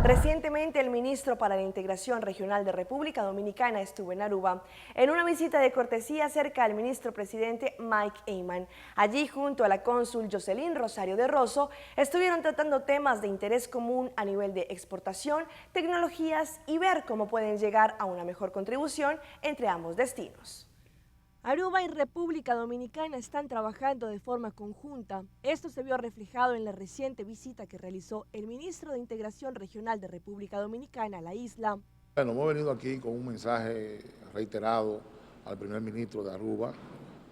Recientemente, el ministro para la Integración Regional de República Dominicana estuvo en Aruba en una visita de cortesía cerca al ministro presidente Mike Eyman. Allí, junto a la cónsul Jocelyn Rosario de Rosso, estuvieron tratando temas de interés común a nivel de exportación, tecnologías y ver cómo pueden llegar a una mejor contribución entre ambos destinos. Aruba y República Dominicana están trabajando de forma conjunta. Esto se vio reflejado en la reciente visita que realizó el ministro de Integración Regional de República Dominicana a la isla. Bueno, hemos venido aquí con un mensaje reiterado al primer ministro de Aruba,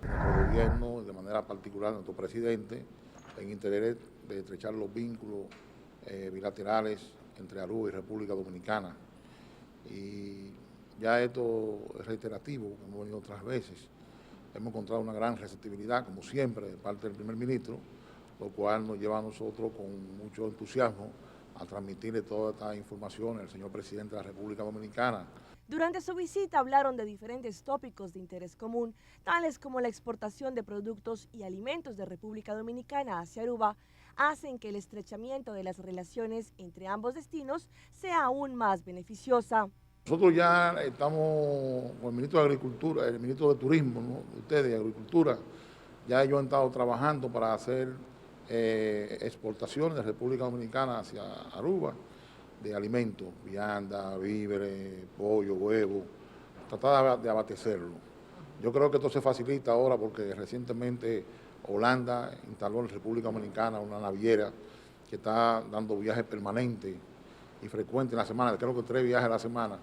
nuestro gobierno, de manera particular nuestro presidente, en interés de estrechar los vínculos bilaterales entre Aruba y República Dominicana. Y ya esto es reiterativo, hemos venido otras veces. Hemos encontrado una gran receptividad, como siempre, de parte del primer ministro, lo cual nos lleva a nosotros con mucho entusiasmo a transmitirle toda esta información al señor presidente de la República Dominicana. Durante su visita hablaron de diferentes tópicos de interés común, tales como la exportación de productos y alimentos de República Dominicana hacia Aruba, hacen que el estrechamiento de las relaciones entre ambos destinos sea aún más beneficiosa. Nosotros ya estamos con el ministro de Agricultura, el ministro de Turismo, ¿no?, de ustedes, de Agricultura. Ya ellos han estado trabajando para hacer exportaciones de República Dominicana hacia Aruba de alimentos, vianda, víveres, pollo, huevo, tratar de abastecerlo. Yo creo que esto se facilita ahora porque recientemente Holanda instaló en República Dominicana una naviera que está dando viajes permanentes y frecuentes en la semana, creo que 3 viajes a la semana.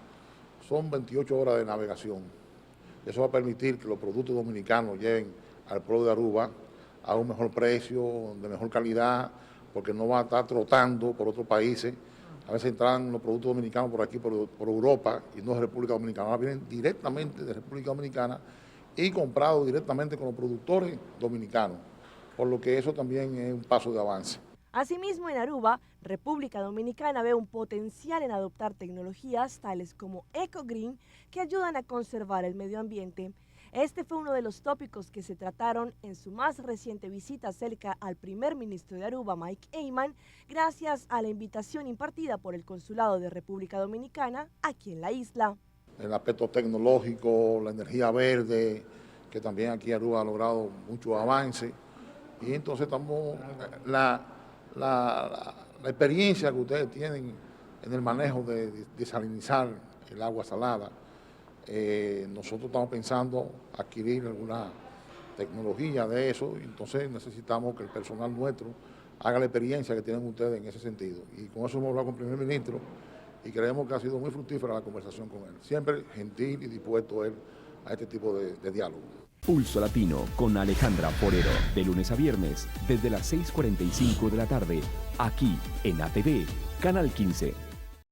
Son 28 horas de navegación. Eso va a permitir que los productos dominicanos lleguen al pueblo de Aruba a un mejor precio, de mejor calidad, porque no va a estar trotando por otros países. A veces entran los productos dominicanos por aquí, por Europa, y no de República Dominicana. Ahora vienen directamente de República Dominicana y comprados directamente con los productores dominicanos, por lo que eso también es un paso de avance. Asimismo, en Aruba, República Dominicana ve un potencial en adoptar tecnologías tales como EcoGreen que ayudan a conservar el medio ambiente. Este fue uno de los tópicos que se trataron en su más reciente visita cerca al primer ministro de Aruba, Mike Eyman, gracias a la invitación impartida por el Consulado de República Dominicana aquí en la isla. El aspecto tecnológico, la energía verde, que también aquí Aruba ha logrado mucho avance. Y entonces estamos... La experiencia que ustedes tienen en el manejo de desalinizar el agua salada, nosotros estamos pensando adquirir alguna tecnología de eso, y entonces necesitamos que el personal nuestro haga la experiencia que tienen ustedes en ese sentido. Y con eso hemos hablado con el primer ministro y creemos que ha sido muy fructífera la conversación con él. Siempre gentil y dispuesto él a este tipo de diálogo. Pulso Latino con Alejandra Forero, de lunes a viernes, desde las 6:45 de la tarde, aquí en ATV, Canal 15.